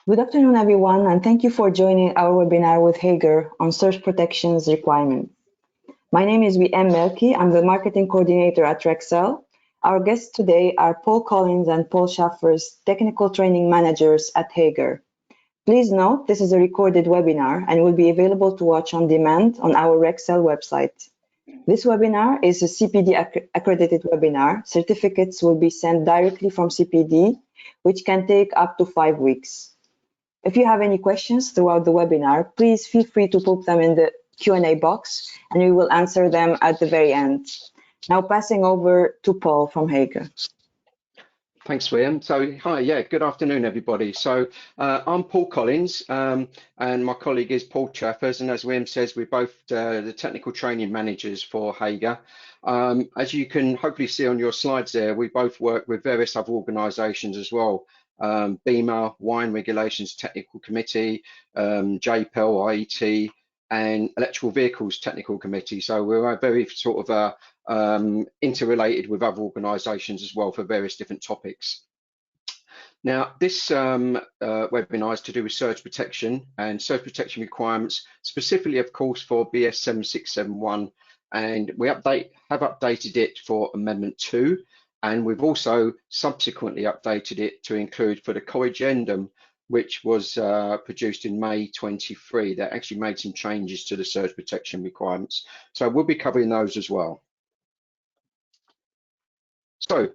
Good afternoon, everyone, and thank you for joining our webinar with Hager on surge protections requirements. My name is VM Melki. I'm the marketing coordinator at Rexel. Our guests today are Paul Collins and Paul Chaffers, technical training managers at Hager. Please note this is a recorded webinar and will be available to watch on demand on our Rexel website. This webinar is a CPD accredited webinar. Certificates will be sent directly from CPD, which can take up to 5 weeks. If you have any questions throughout the webinar, please feel free to put them in the Q&A box and we will answer them at the very end. Now passing over to Paul from Hager. Thanks, William. So, hi, good afternoon, everybody. So, I'm Paul Collins, and my colleague is Paul Chaffers, and as William says, we're both the technical training managers for Hager. As you can hopefully see on your slides there, we both work with various other organisations as well. BEMA, Wine Regulations Technical Committee, JPEL, IET, and Electrical Vehicles Technical Committee. So we're very sort of interrelated with other organisations as well for various different topics. Now, this webinar is to do with surge protection and surge protection requirements, specifically, of course, for BS 7671, and we have updated it for Amendment 2, and we've also subsequently updated it to include for the Corrigendum, which was produced in May 23. That actually made some changes to the surge protection requirements. So we'll be covering those as well. So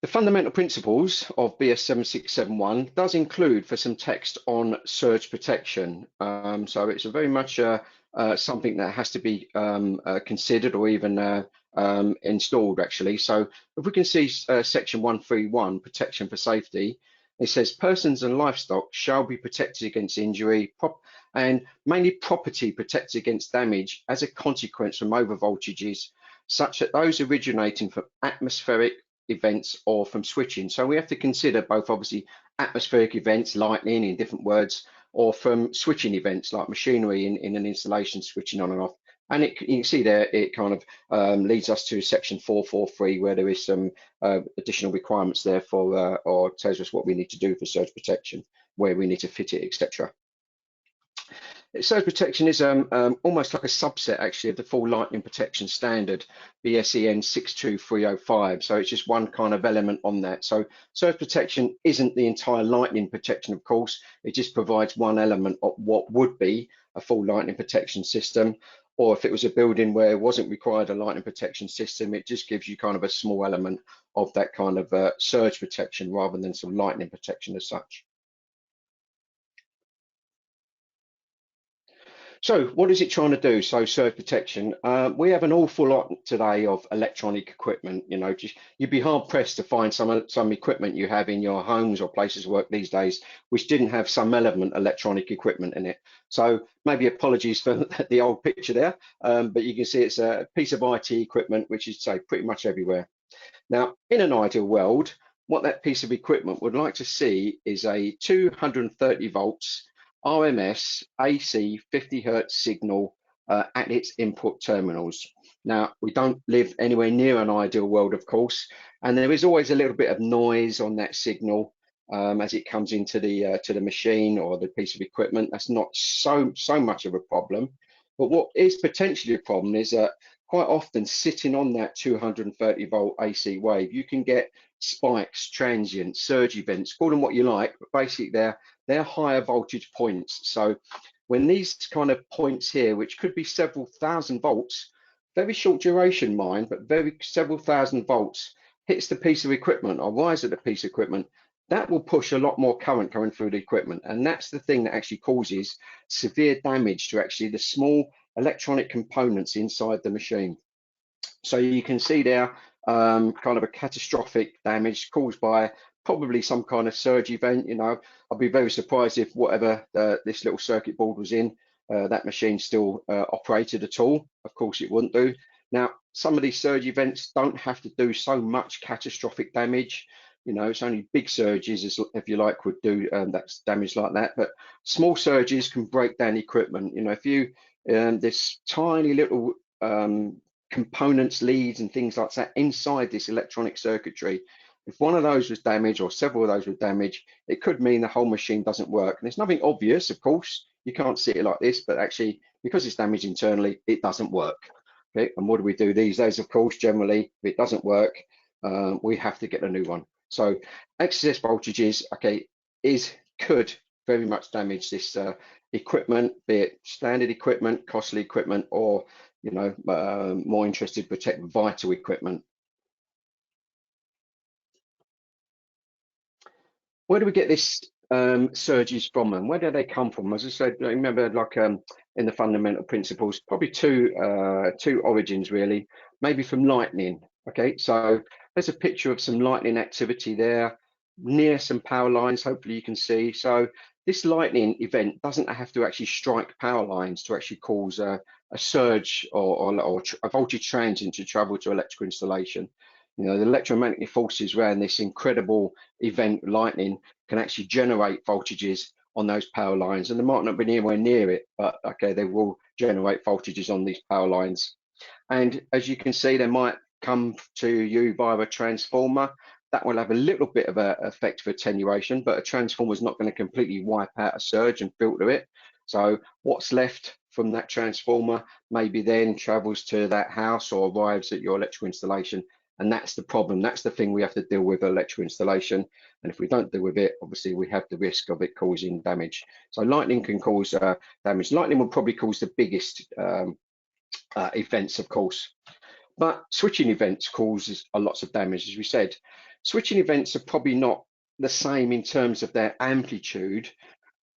the fundamental principles of BS 7671 does include for some text on surge protection. So it's a very much something that has to be considered or even installed actually. So if we can see section 131, protection for safety, it says persons and livestock shall be protected against injury and mainly property protected against damage as a consequence from over voltages, such that those originating from atmospheric events or from switching. So we have to consider both obviously atmospheric events, lightning in different words, or from switching events like machinery in an installation switching on and off. And you can see there, it kind of leads us to section 443, where there is some additional requirements there for, or tells us what we need to do for surge protection, where we need to fit it, etc. Surge protection is almost like a subset actually of the full lightning protection standard, BSEN 62305. So it's just one kind of element on that. So surge protection isn't the entire lightning protection, of course. It just provides one element of what would be a full lightning protection system. Or if it was a building where it wasn't required a lightning protection system, it just gives you kind of a small element of that kind of surge protection rather than some lightning protection as such. So what is it trying to do? So surge protection, we have an awful lot today of electronic equipment. You know, you'd be hard pressed to find some equipment you have in your homes or places of work these days which didn't have some element electronic equipment in it. So maybe apologies for the old picture there, but you can see it's a piece of IT equipment which is, say, pretty much everywhere. Now, in an ideal world, what that piece of equipment would like to see is a 230 volts RMS AC 50 hertz signal at its input terminals. Now, we don't live anywhere near an ideal world, of course, and there is always a little bit of noise on that signal as it comes into the machine or the piece of equipment. That's not so much of a problem, but what is potentially a problem is that quite often sitting on that 230 volt AC wave, you can get spikes, transients, surge events, call them what you like, but basically they're higher voltage points. So when these kind of points here, which could be several thousand volts, very short duration mind, but several thousand volts, hits the piece of equipment or rise at the piece of equipment, that will push a lot more current going through the equipment. And that's the thing that actually causes severe damage to actually the small electronic components inside the machine. So you can see there kind of a catastrophic damage caused by probably some kind of surge event. You know, I'd be very surprised if whatever this little circuit board was in, that machine still operated at all. Of course it wouldn't do. Now, some of these surge events don't have to do so much catastrophic damage. You know, it's only big surges, if you like, would do that's damage like that. But small surges can break down equipment. You know, if you this tiny little components, leads and things like that inside this electronic circuitry, If one of those was damaged or several of those were damaged, it could mean the whole machine doesn't work. And there's nothing obvious, of course. You can't see it like this, but actually, because it's damaged internally, it doesn't work. Okay, and what do we do these days? Of course, generally, if it doesn't work, we have to get a new one. So excess voltages, okay, could very much damage this equipment, be it standard equipment, costly equipment, or more interested, protect vital equipment. Where do we get this surges from, and where do they come from? As I said, remember, like in the fundamental principles, probably two origins really. Maybe from lightning. Okay, so there's a picture of some lightning activity there near some power lines. Hopefully you can see. So this lightning event doesn't have to actually strike power lines to actually cause a surge or a voltage transient to travel to electrical installation. The electromagnetic forces around this incredible event, lightning, can actually generate voltages on those power lines, and they might not be anywhere near it, but okay, they will generate voltages on these power lines. And as you can see, they might come to you via a transformer. That will have a little bit of an effect for attenuation, but a transformer is not going to completely wipe out a surge and filter it. So what's left from that transformer maybe then travels to that house or arrives at your electrical installation. And that's the problem. That's the thing we have to deal with electrical installation. And if we don't deal with it, obviously we have the risk of it causing damage. So lightning can cause damage. Lightning will probably cause the biggest events, of course. But switching events causes a lots of damage, as we said. Switching events are probably not the same in terms of their amplitude,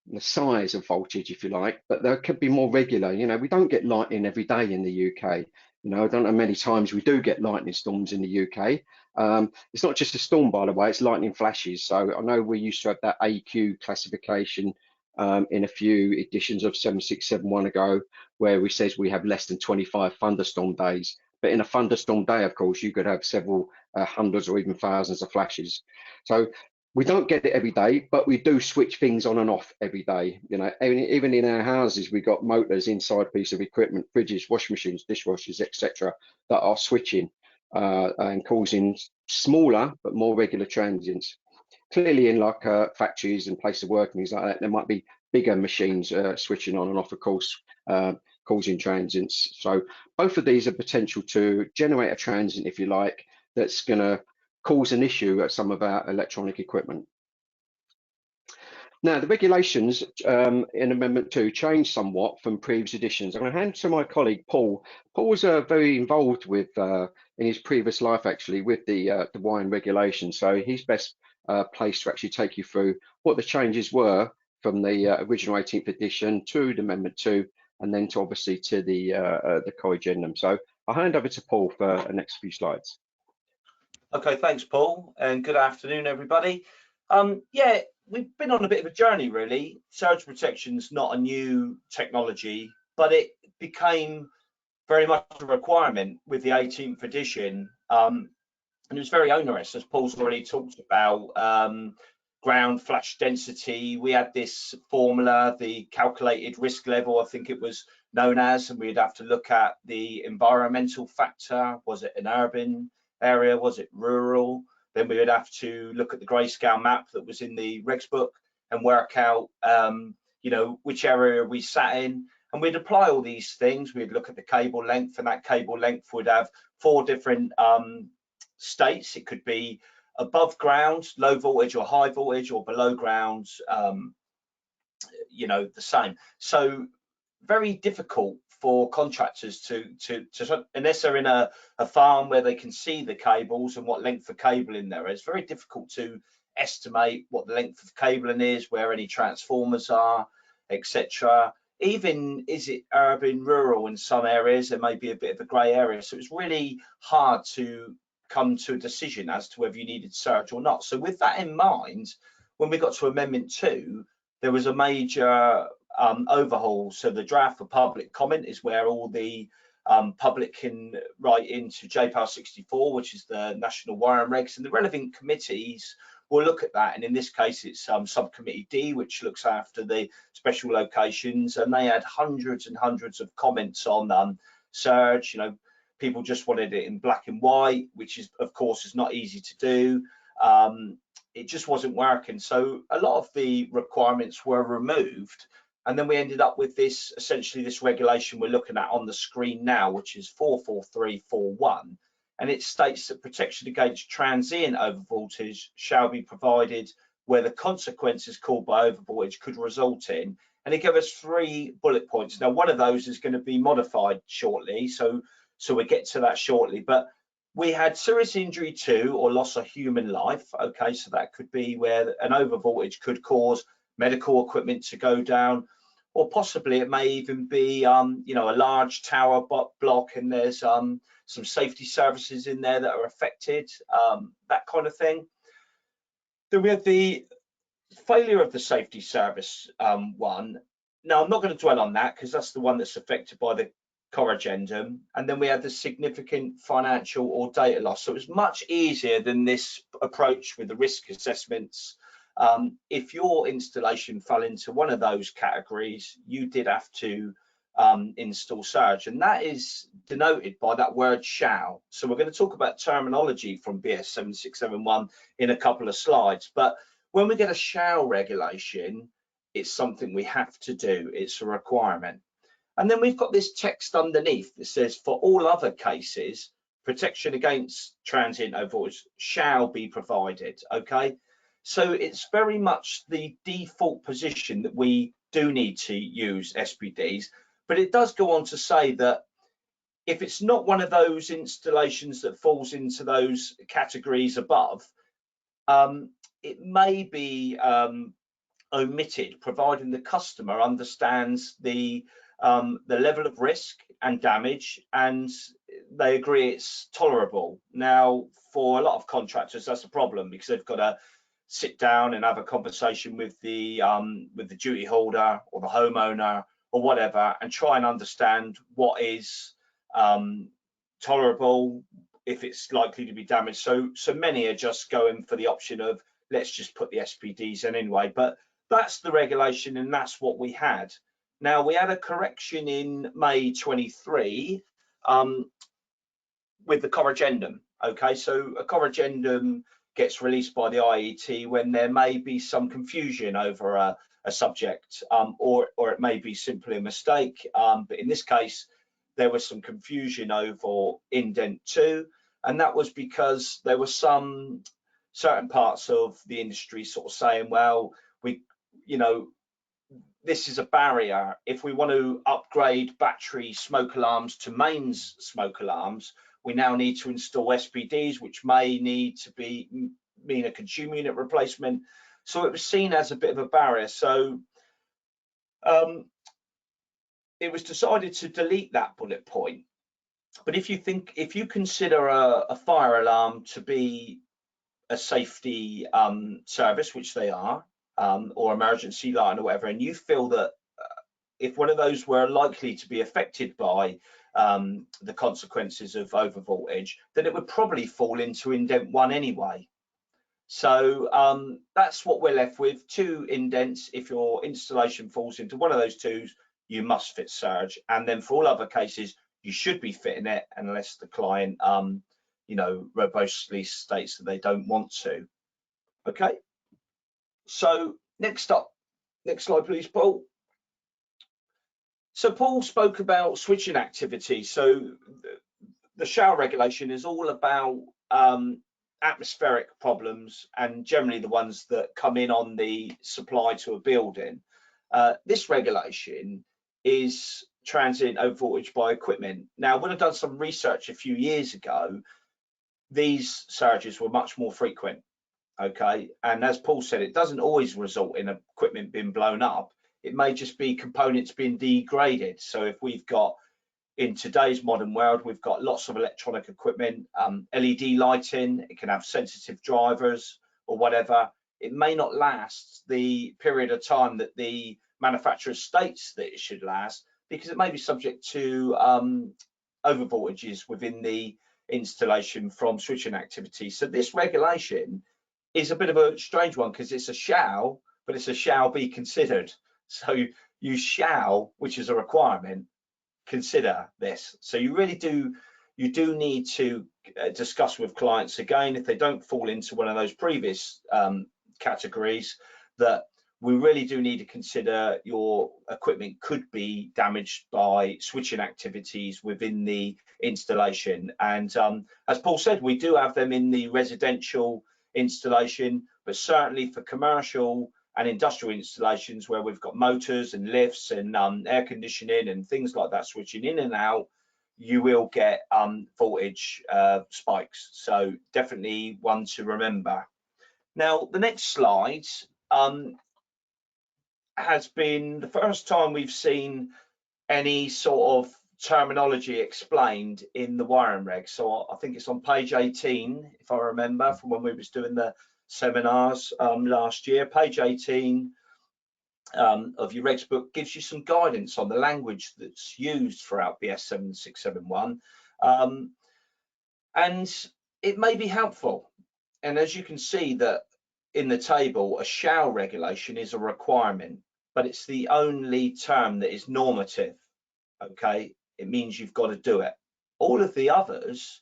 the size of voltage, if you like, but they could be more regular. We don't get lightning every day in the UK. I don't know many times we do get lightning storms in the UK. It's not just a storm, by the way, it's lightning flashes. So I know we used to have that AQ classification in a few editions of 7671 ago, where we says we have less than 25 thunderstorm days. But in a thunderstorm day, of course, you could have several hundreds or even thousands of flashes. So we don't get it every day, but we do switch things on and off every day. Even in our houses, we got motors inside piece of equipment, fridges, washing machines, dishwashers, etc., that are switching and causing smaller but more regular transients. Clearly, in like factories and places of work and things like that, there might be bigger machines switching on and off, of course, causing transients. So both of these are potential to generate a transient, if you like, that's going to cause an issue at some of our electronic equipment. Now, the regulations in Amendment 2 changed somewhat from previous editions. I'm going to hand to my colleague, Paul. Paul was very involved with, in his previous life, actually, with the wine regulations. So he's best placed to actually take you through what the changes were from the original 18th edition to the Amendment 2, and then to obviously to the Corrigendum. So I'll hand over to Paul for the next few slides. Okay, thanks, Paul, and good afternoon, everybody. Yeah, we've been on a bit of a journey, really. Surge protection's not a new technology, but it became very much a requirement with the 18th edition, and it was very onerous, as Paul's already talked about. Ground flash density, we had this formula, the calculated risk level, I think it was known as, and we'd have to look at the environmental factor. Was it an urban area? Was it rural? Then we would have to look at the grayscale map that was in the regs book and work out, which area we sat in. And we'd apply all these things. We'd look at the cable length, and that cable length would have 4 different states. It could be above ground, low voltage or high voltage, or below ground, the same. So very difficult for contractors to unless they're in a farm where they can see the cables and what length of cabling there is. Very difficult to estimate what the length of cabling is, where any transformers are, etc. Even is it urban, rural? In some areas there may be a bit of a grey area, so it's really hard to come to a decision as to whether you needed surge or not. So with that in mind, when we got to Amendment 2, there was a major overhaul. So the draft for public comment is where all the public can write into JPAL 64, which is the National Wiring Regs, and the relevant committees will look at that. And in this case, it's Subcommittee D, which looks after the special locations, and they had hundreds and hundreds of comments on surge. People just wanted it in black and white, which is, of course, is not easy to do. it just wasn't working. So a lot of the requirements were removed, and then we ended up with this, essentially this regulation we're looking at on the screen now, which is 44341, and it states that protection against transient overvoltage shall be provided where the consequences caused by overvoltage could result in, and it gives us 3 bullet points. Now, one of those is going to be modified shortly, so we'll get to that shortly, but we had serious injury to or loss of human life. Okay, so that could be where an overvoltage could cause medical equipment to go down, or possibly it may even be, you know, a large tower block and there's some safety services in there that are affected, that kind of thing. Then we have the failure of the safety service one. Now, I'm not going to dwell on that because that's the one that's affected by the Corrigendum, and then we had the significant financial or data loss. So it was much easier than this approach with the risk assessments. If your installation fell into one of those categories, you did have to install surge, and that is denoted by that word shall. So we're going to talk about terminology from BS 7671 in a couple of slides, but when we get a shall regulation, it's something we have to do. It's a requirement. And then we've got this text underneath that says, for all other cases, protection against transient overvoltage shall be provided. Okay, so it's very much the default position that we do need to use SPDs, but it does go on to say that if it's not one of those installations that falls into those categories above, it may be omitted, providing the customer understands the level of risk and damage, and they agree it's tolerable. Now, for a lot of contractors, that's a problem because they've got to sit down and have a conversation with the duty holder or the homeowner or whatever, and try and understand what is tolerable, if it's likely to be damaged. So many are just going for the option of let's just put the SPDs in anyway. But that's the regulation, and that's what we had. Now, we had a correction in May 23 with the Corrigendum. Okay, so a Corrigendum gets released by the IET when there may be some confusion over a subject, or it may be simply a mistake. But in this case, there was some confusion over indent 2, and that was because there were some certain parts of the industry sort of saying, well, you know, this is a barrier. If we want to upgrade battery smoke alarms to mains smoke alarms, we now need to install SPDs, which may need to mean a consumer unit replacement. So it was seen as a bit of a barrier. So it was decided to delete that bullet point. But if you consider a fire alarm to be a safety service, which they are, or emergency light or whatever, and you feel that if one of those were likely to be affected by the consequences of overvoltage, then it would probably fall into indent 1 anyway. So that's what we're left with, 2 indents. If your installation falls into one of those 2s, you must fit surge, and then for all other cases, you should be fitting it unless the client you know, robustly states that they don't want to. Okay, so next up, next slide please, Paul. So Paul spoke about switching activity. So the shall regulation is all about atmospheric problems, and generally the ones that come in on the supply to a building. This regulation is transient overvoltage by equipment. Now, when I've done some research a few years ago, these surges were much more frequent. Okay, and as Paul said, it doesn't always result in equipment being blown up. It may just be components being degraded. So if we've got, in today's modern world, we've got lots of electronic equipment, LED lighting, it can have sensitive drivers or whatever. It may not last the period of time that the manufacturer states that it should last, because it may be subject to overvoltages within the installation from switching activity. So this regulation is a bit of a strange one because it's a shall, but it's a shall be considered. So you shall, which is a requirement, consider this. So you really do need to discuss with clients again, if they don't fall into one of those previous categories, that we really do need to consider your equipment could be damaged by switching activities within the installation. And as Paul said, we do have them in the residential installation, but certainly for commercial and industrial installations where we've got motors and lifts and air conditioning and things like that switching in and out, you will get voltage spikes. So definitely one to remember. Now, the next slide has been the first time we've seen any sort of terminology explained in the wiring reg. So I think it's on page 18, if I remember, from when we was doing the seminars last year. Page 18 of your regs book gives you some guidance on the language that's used throughout BS 7671, and it may be helpful. And as you can see that in the table, a shall regulation is a requirement, but it's the only term that is normative. Okay, it means you've got to do it. All of the others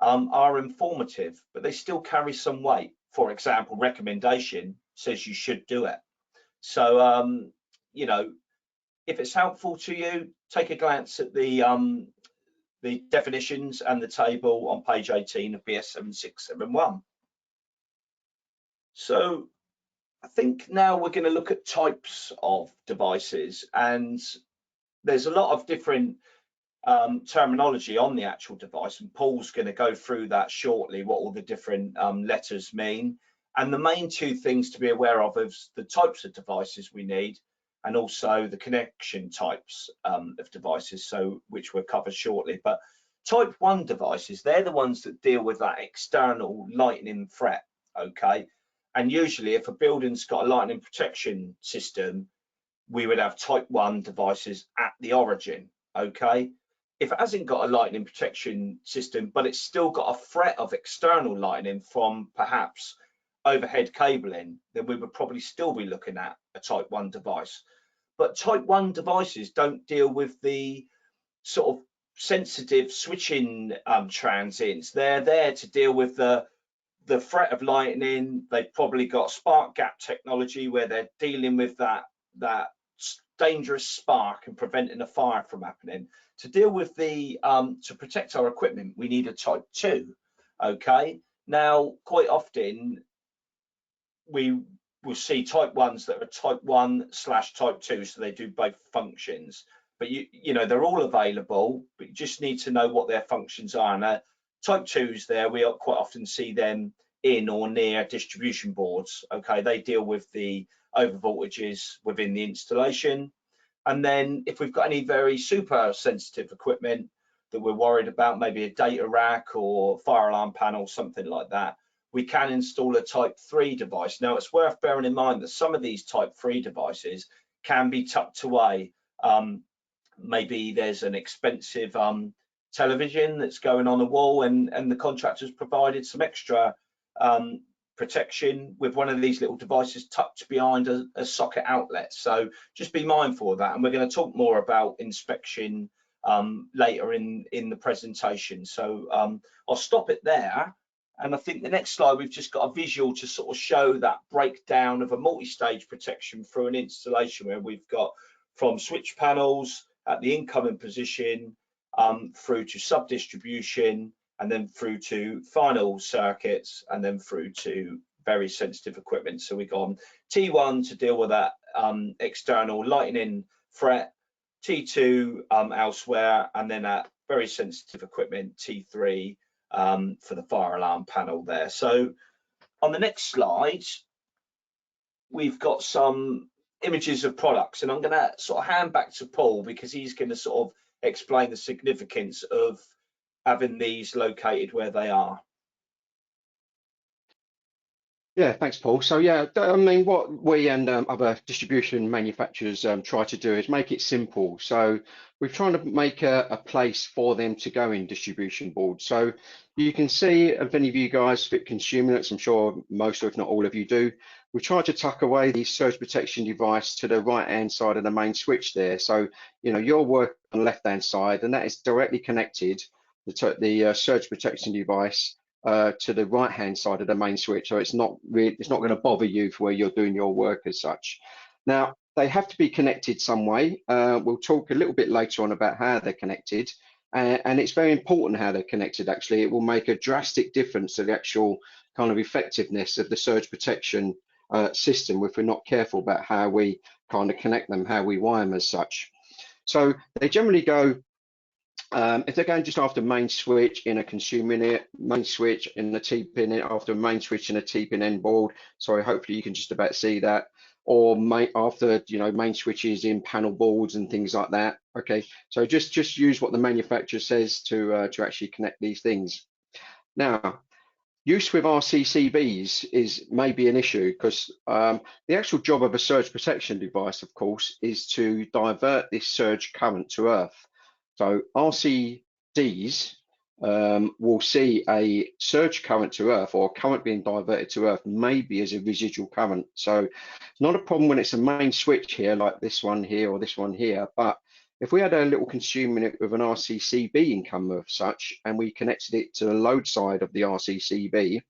are informative, but they still carry some weight. For example, recommendation says you should do it. So you know, if it's helpful to you, take a glance at the definitions and the table on page 18 of BS 7671. So I think now we're going to look at types of devices, and there's a lot of different terminology on the actual device, and Paul's going to go through that shortly, what all the different letters mean. And the main two things to be aware of is the types of devices we need, and also the connection types of devices, so which we'll cover shortly. But type 1 devices, they're the ones that deal with that external lightning threat. Okay, and usually if a building's got a lightning protection system, we would have type 1 devices at the origin. Okay, if it hasn't got a lightning protection system, but it's still got a threat of external lightning from perhaps overhead cabling, then we would probably still be looking at a type 1 device. But type 1 devices don't deal with the sort of sensitive switching transients. They're there to deal with the threat of lightning. They've probably got spark gap technology where they're dealing with that dangerous spark and preventing a fire from happening. To deal with the to protect our equipment, we need a type 2. Okay, now quite often we will see type 1s that are type 1/type 2, so they do both functions. But you know, they're all available, but you just need to know what their functions are. And type 2s there, we quite often see them in or near distribution boards. Okay, they deal with the over voltages within the installation. And then if we've got any very super sensitive equipment that we're worried about, maybe a data rack or fire alarm panel, something like that, we can install a type 3 device. Now, it's worth bearing in mind that some of these type 3 devices can be tucked away. Maybe there's an expensive television that's going on the wall, and the contractor's provided some extra protection with one of these little devices tucked behind a socket outlet. So just be mindful of that, and we're going to talk more about inspection later in the presentation. So I'll stop it there, and I think the next slide we've just got a visual to sort of show that breakdown of a multi-stage protection through an installation, where we've got from switch panels at the incoming position through to sub-distribution, and then through to final circuits, and then through to very sensitive equipment. So we go on T1 to deal with that external lightning threat, T2 elsewhere, and then at very sensitive equipment, T3 for the fire alarm panel there. So on the next slide, we've got some images of products, and I'm going to sort of hand back to Paul, because he's going to sort of explain the significance of having these located where they are. Yeah, thanks, Paul. So yeah, I mean, what we and other distribution manufacturers try to do is make it simple. So we're trying to make a place for them to go in distribution boards. So you can see, if any of you guys fit consumer units, I'm sure most, or if not all of you do, we try to tuck away the surge protection device to the right-hand side of the main switch there. So, you know, you're working on the left-hand side, and that is directly connected the surge protection device to the right hand side of the main switch, so it's not going to bother you for where you're doing your work as such. Now they have to be connected some way. We'll talk a little bit later on about how they're connected, and it's very important how they're connected. Actually, it will make a drastic difference to the actual kind of effectiveness of the surge protection system if we're not careful about how we kind of connect them, how we wire them as such. So they generally go, if they're going just after main switch in a consumer unit, main switch in the T-pin after a main switch in a T-pin end board. Sorry, hopefully you can just about see that. Or after, you know, main switches in panel boards and things like that. Okay, so just use what the manufacturer says to actually connect these things. Now, use with RCCBs is maybe an issue because the actual job of a surge protection device, of course, is to divert this surge current to earth. So RCDs will see a surge current to earth or current being diverted to earth maybe as a residual current. So it's not a problem when it's a main switch here like this one here or this one here, but if we had a little consumer unit with an RCCB income of such and we connected it to the load side of the RCCB,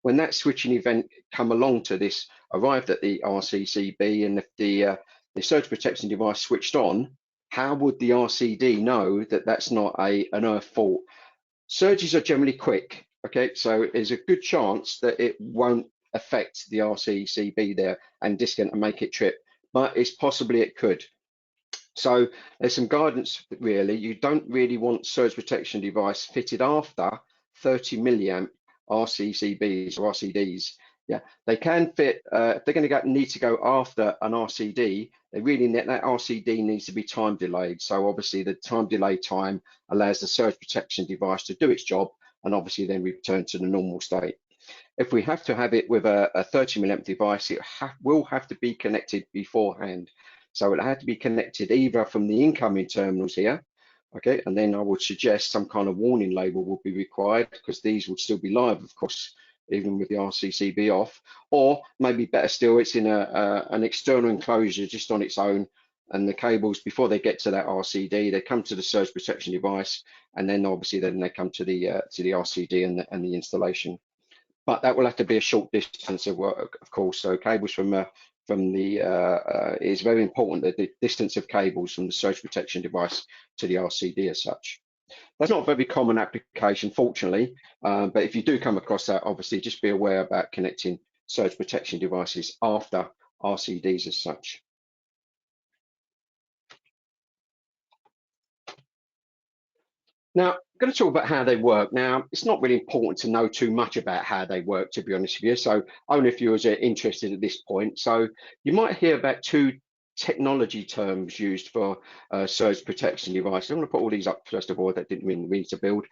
when that switching event come along to this, arrived at the RCCB, and if the surge protection device switched on, how would the RCD know that that's not an earth fault? Surges are generally quick, okay, so there's a good chance that it won't affect the RCCB there and disconnect and make it trip, but it's possibly it could. So there's some guidance really. You don't really want surge protection device fitted after 30 milliamp RCCBs or RCDs. Yeah, they can fit, if they're going to need to go after an RCD, they really need, that RCD needs to be time delayed. So obviously the time delay time allows the surge protection device to do its job and obviously then return to the normal state. If we have to have it with a 30 milliamp device, it will have to be connected beforehand. So it'll have to be connected either from the incoming terminals here, okay, and then I would suggest some kind of warning label will be required because these would still be live, of course, even with the RCCB off, or maybe better still, it's in an external enclosure just on its own, and the cables, before they get to that RCD, they come to the surge protection device, and then obviously then they come to the RCD and the installation. But that will have to be a short distance of work, of course. So cables from the it's very important that the distance of cables from the surge protection device to the RCD as such. That's not a very common application, fortunately, but if you do come across that, obviously just be aware about connecting surge protection devices after RCDs as such. Now, I'm going to talk about how they work. Now, it's not really important to know too much about how they work, to be honest with you. So only if you're interested at this point. So you might hear about two technology terms used for surge protection devices. I'm going to put all these up first of all. That didn't mean to build.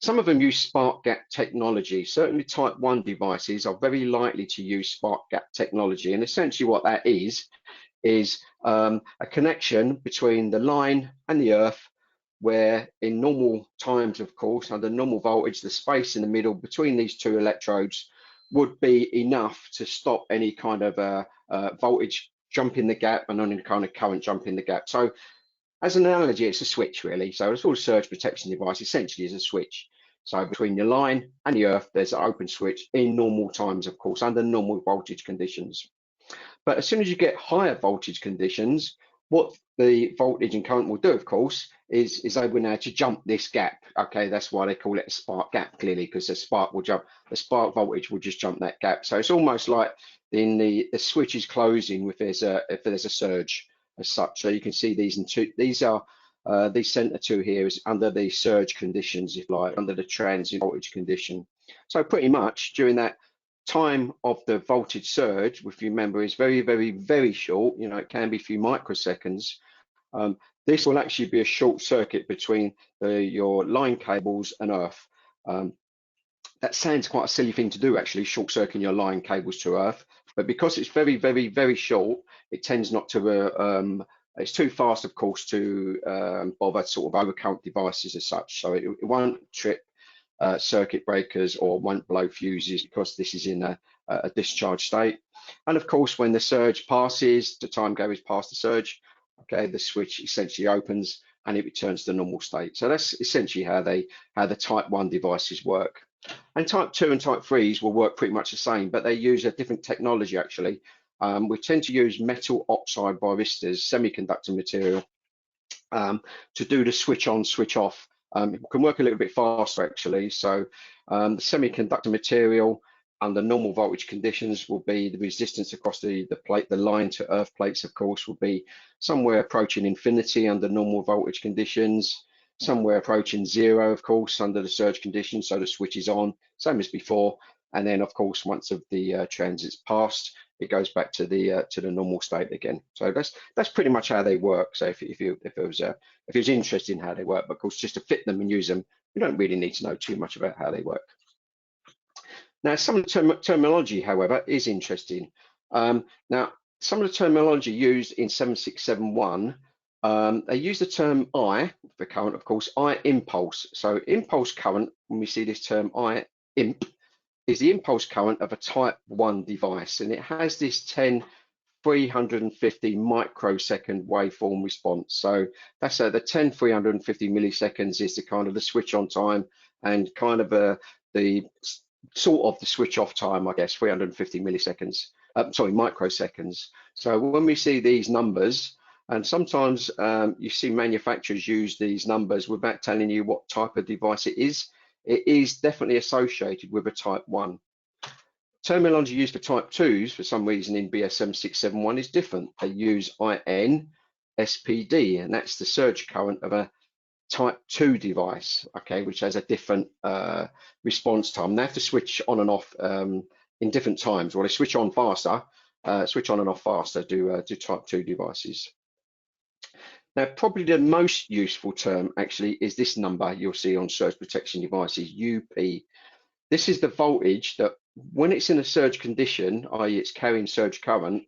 Some of them use spark gap technology. Certainly type 1 devices are very likely to use spark gap technology. And essentially what that is a connection between the line and the earth, where in normal times, of course, under normal voltage, the space in the middle between these two electrodes would be enough to stop any kind of voltage jump in the gap and any kind of current jump in the gap. So as an analogy, it's a switch really. So it's all a surge protection device essentially is a switch. So between your line and the earth, there's an open switch in normal times, of course, under normal voltage conditions. But as soon as you get higher voltage conditions, what the voltage and current will do, of course, is able now to jump this gap. Okay, that's why they call it a spark gap, clearly, because the spark will jump, the spark voltage will just jump that gap. So it's almost like in the switch is closing if there's a surge as such. So you can see these in two. These are these center two here is under the surge conditions, if you like, under the transient voltage condition. So pretty much during that time of the voltage surge, if you remember, is very, very, very short. You know, it can be a few microseconds. This will actually be a short circuit between your line cables and earth. That sounds quite a silly thing to do, actually, short circuiting your line cables to earth. But because it's very, very, very short, it tends not to. It's too fast, of course, to bother sort of overcurrent devices as such. So it won't trip circuit breakers or won't blow fuses because this is in a discharge state. And of course, when the surge passes, the time goes past the surge, okay, the switch essentially opens and it returns to the normal state. So that's essentially how the type 1 devices work. And type 2 and type 3s will work pretty much the same, but they use a different technology actually. We tend to use metal oxide varistors, semiconductor material, to do the switch on, switch off. It can work a little bit faster actually. So the semiconductor material under normal voltage conditions will be the resistance across the plate, the line to earth plates, of course, will be somewhere approaching infinity under normal voltage conditions, somewhere approaching 0, of course, under the surge conditions. So the switch is on, same as before. And then, of course, once of the transit's passed, it goes back to the normal state again. So that's pretty much how they work. So if it was interested in how they work, but of course, just to fit them and use them, you don't really need to know too much about how they work. Now, some of the terminology, however, is interesting. Now, some of the terminology used in 7671, they use the term I for current, of course, I impulse. So impulse current, when we see this term I imp, is the impulse current of a type 1 device, and it has this 10/350 microsecond waveform response. So that's the 10/350 milliseconds is the kind of the switch on time, and kind of the sort of the switch off time, I guess, 350 milliseconds, sorry, microseconds. So when we see these numbers, and sometimes you see manufacturers use these numbers without telling you what type of device it is definitely associated with a type 1. Terminology used for type 2s for some reason in BS 7671 is different. They use IN SPD, and that's the surge current of a type 2 device, okay, which has a different response time. They have to switch on and off in different times. Well, they switch on faster, switch on and off faster, do type 2 devices. Now, probably the most useful term actually is this number you'll see on surge protection devices, UP. This is the voltage that when it's in a surge condition, i.e. it's carrying surge current,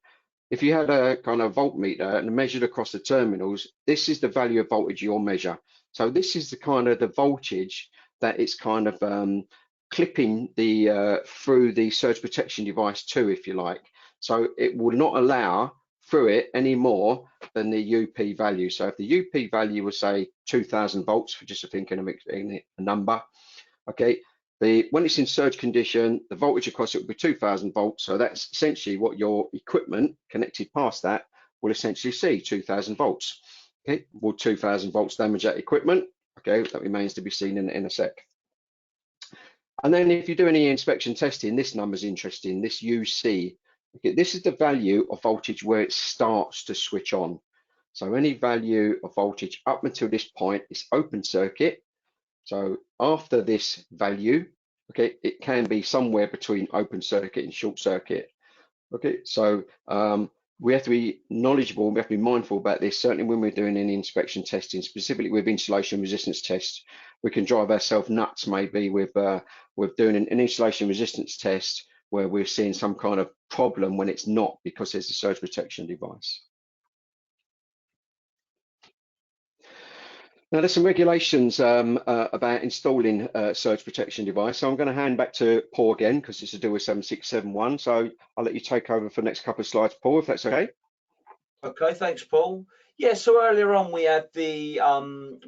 if you had a kind of voltmeter and measured across the terminals, this is the value of voltage you'll measure. So this is the kind of the voltage that it's kind of clipping the through the surge protection device to, if you like. So it will not allow through it any more than the UP value. So if the UP value was say 2000 volts, for just thinking of a number, okay, when it's in surge condition, the voltage across it will be 2000 volts. So that's essentially what your equipment connected past that will essentially see, 2000 volts. Okay, will 2000 volts damage that equipment? Okay, that remains to be seen in a sec. And then if you do any inspection testing, this number is interesting, this UC. Okay, this is the value of voltage where it starts to switch on. So any value of voltage up until this point is open circuit. So after this value, okay, it can be somewhere between open circuit and short circuit. Okay, so we have to be knowledgeable, we have to be mindful about this. Certainly when we're doing any inspection testing, specifically with insulation resistance tests, we can drive ourselves nuts maybe with doing an insulation resistance test where we're seeing some kind of problem when it's not, because there's a surge protection device. Now there's some regulations about installing a surge protection device. So I'm going to hand back to Paul again, because it's to do with 7671. So I'll let you take over for the next couple of slides, Paul, if that's okay. Okay, thanks, Paul. Yeah, so earlier on we had the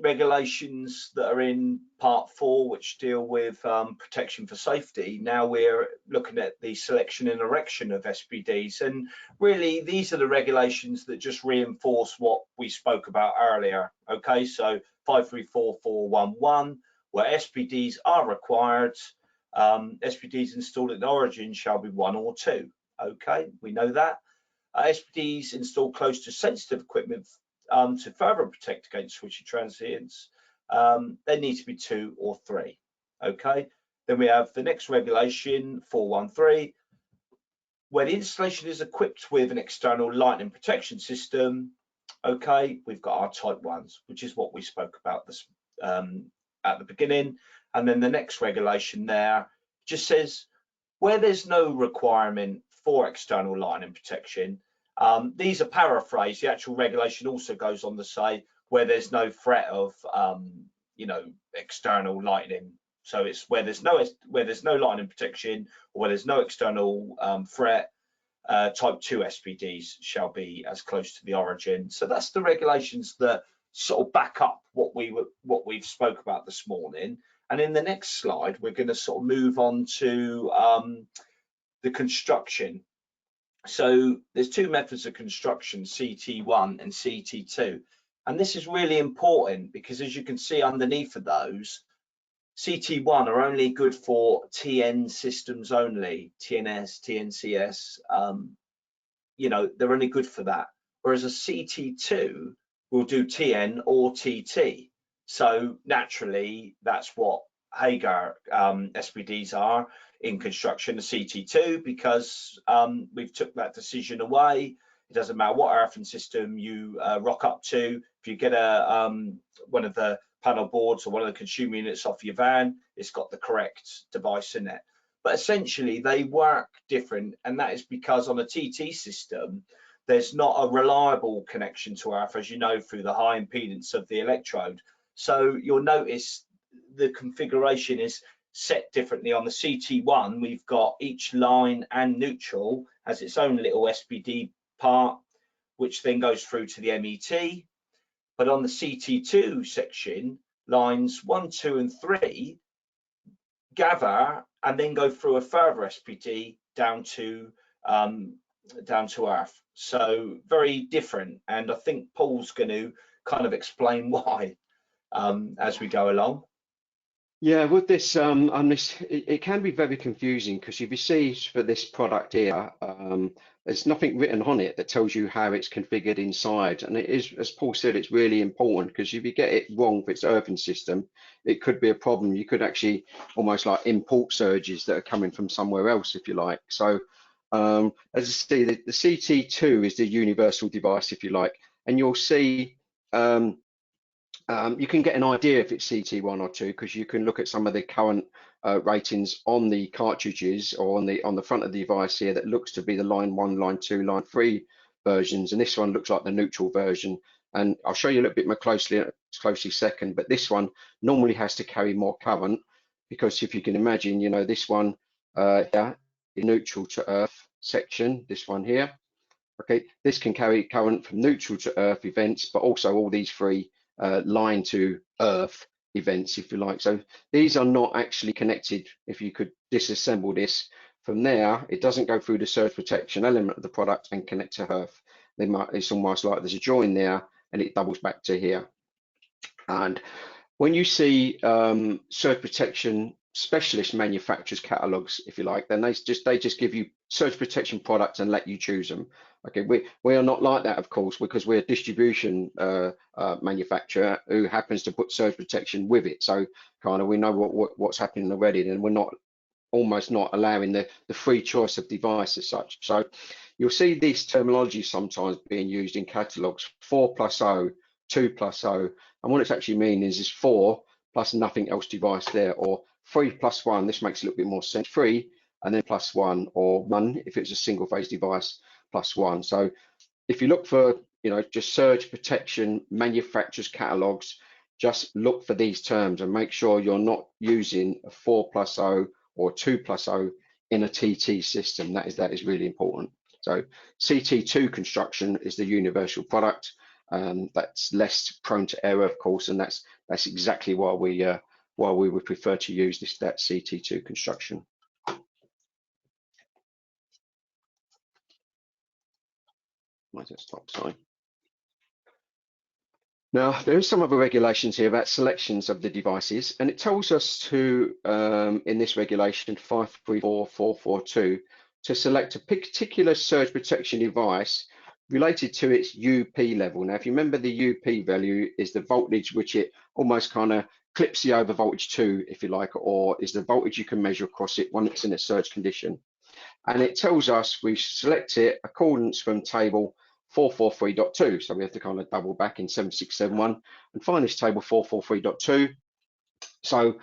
regulations that are in part 4, which deal with protection for safety. Now we're looking at the selection and erection of SPDs, and really these are the regulations that just reinforce what we spoke about earlier. Okay, so 534411, where SPDs are required, SPDs installed at the origin shall be 1 or 2. Okay, we know that. SPDs installed close to sensitive equipment to further protect against switching transients, they need to be 2 or 3. Okay, then we have the next regulation 413, where the installation is equipped with an external lightning protection system. Okay, we've got our type 1s, which is what we spoke about this at the beginning. And then the next regulation there just says where there's no requirement for external lightning protection. These are paraphrased. The actual regulation also goes on to say where there's no threat of external lightning. So it's where there's no lightning protection, or where there's no external threat, type 2 SPDs shall be as close to the origin. So that's the regulations that sort of back up what we've spoke about this morning. And in the next slide, we're going to sort of move on to the construction. So there's two methods of construction, CT1 and CT2. And this is really important because, as you can see underneath of those, CT1 are only good for TN systems only, TNS, TNCS, you know, they're only good for that. Whereas a CT2 will do TN or TT. So naturally, that's what Hager SPDs are in construction, a CT2, because we've took that decision away. It doesn't matter what earthing system you rock up to. If you get a one of the panel boards or one of the consumer units off your van, it's got the correct device in it. But essentially, they work different, and that is because on a TT system, there's not a reliable connection to earth, as you know, through the high impedance of the electrode. So you'll notice the configuration is set differently. On the CT1, we've got each line and neutral has its own little SPD part, which then goes through to the MET. But on the CT2 section, lines 1, 2, and 3 gather and then go through a further SPD down to earth. So very different, and I think Paul's going to kind of explain why as we go along. Yeah, with this, it can be very confusing because if you see for this product here, there's nothing written on it that tells you how it's configured inside. And it is, as Paul said, it's really important because if you get it wrong for its earthing system, it could be a problem. You could actually almost like import surges that are coming from somewhere else, if you like. So as you see, the CT2 is the universal device, if you like, and you'll see you can get an idea if it's CT1 or 2 because you can look at some of the current ratings on the cartridges or on the front of the device here that looks to be the line 1, line 2, line 3 versions, and this one looks like the neutral version. And I'll show you a little bit more closely second, but this one normally has to carry more current because if you can imagine, you know, this one here, the neutral to earth section, this one here, okay, this can carry current from neutral to earth events, but also all these three line to earth events, if you like. So these are not actually connected. If you could disassemble this from there, it doesn't go through the surge protection element of the product and connect to earth. It's almost like there's a join there and it doubles back to here. And when you see surge protection specialist manufacturers catalogs, if you like, then they just give you surge protection products and let you choose them. Okay, we are not like that, of course, because we're a distribution manufacturer who happens to put surge protection with it. So kind of we know what's happening already, and we're not almost not allowing the free choice of device as such. So you'll see these terminologies sometimes being used in catalogs: 4+0, 2+0, and what it's actually meaning is 4 plus nothing else device there, or 3+1. This makes a little bit more sense. 3 and then +1, or 1 if it's a single phase device +1. So if you look for, you know, just surge protection manufacturers catalogs, just look for these terms and make sure you're not using a 4+0 or 2+0 in a TT system. That is really important. So CT2 construction is the universal product. That's less prone to error, of course, and that's exactly why we would prefer to use that CT2 construction. Why does it stop? Sorry. Now, there are some other regulations here about selections of the devices, and it tells us to, in this regulation 534442, to select a particular surge protection device related to its UP level. Now, if you remember, the UP value is the voltage which it almost kind of clips the over voltage to, if you like, or is the voltage you can measure across it when it's in a surge condition. And it tells us we select it accordance from table 443.2. So we have to kind of double back in 7671 and find this table 443.2. So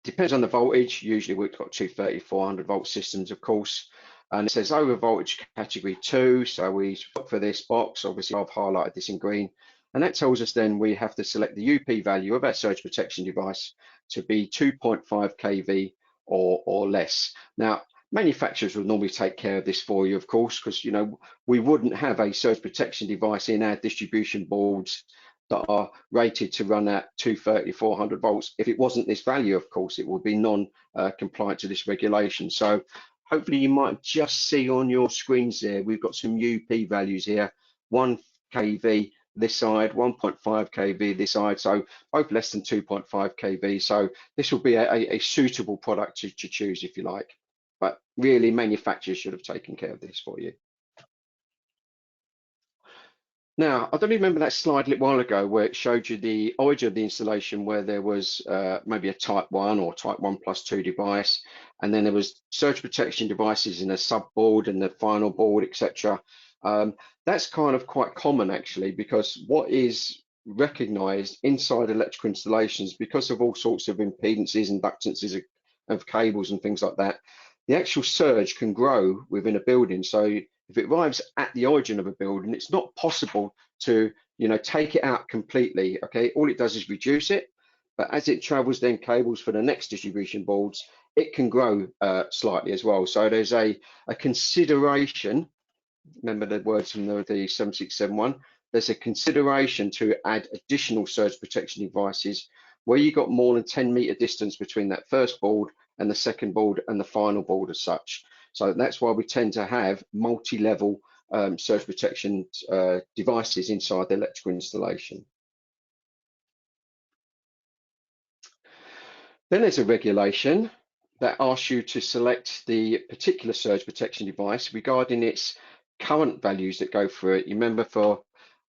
depends on the voltage. Usually we've got 230, 400 volt systems, of course. And it says over voltage category 2. So we look for this box. Obviously, I've highlighted this in green. And that tells us then we have to select the UP value of our surge protection device to be 2.5 kV or less. Now, manufacturers will normally take care of this for you, of course, because, you know, we wouldn't have a surge protection device in our distribution boards that are rated to run at 230, 400 volts. If it wasn't this value, of course, it would be non-compliant to this regulation. So hopefully you might just see on your screens there, we've got some UP values here, 1 kV this side, 1.5 kV this side, so both less than 2.5 kV. So this will be a suitable product to choose if you like. But really, manufacturers should have taken care of this for you. Now, I don't remember that slide a little while ago where it showed you the origin of the installation, where there was maybe a type 1 or type 1+2 device, and then there was surge protection devices in a sub-board and the final board, etc. That's kind of quite common actually, because what is recognized inside electrical installations, because of all sorts of impedances and inductances of cables and things like that, the actual surge can grow within a building. So if it arrives at the origin of a building, it's not possible to, take it out completely. Okay, all it does is reduce it, but as it travels then cables for the next distribution boards, it can grow slightly as well. So there's a consideration. Remember the words from the 7671. There's a consideration to add additional surge protection devices where you got more than 10-meter distance between that first board and the second board and the final board as such. So that's why we tend to have multi-level surge protection devices inside the electrical installation. Then there's a regulation that asks you to select the particular surge protection device regarding its current values that go through it. You remember for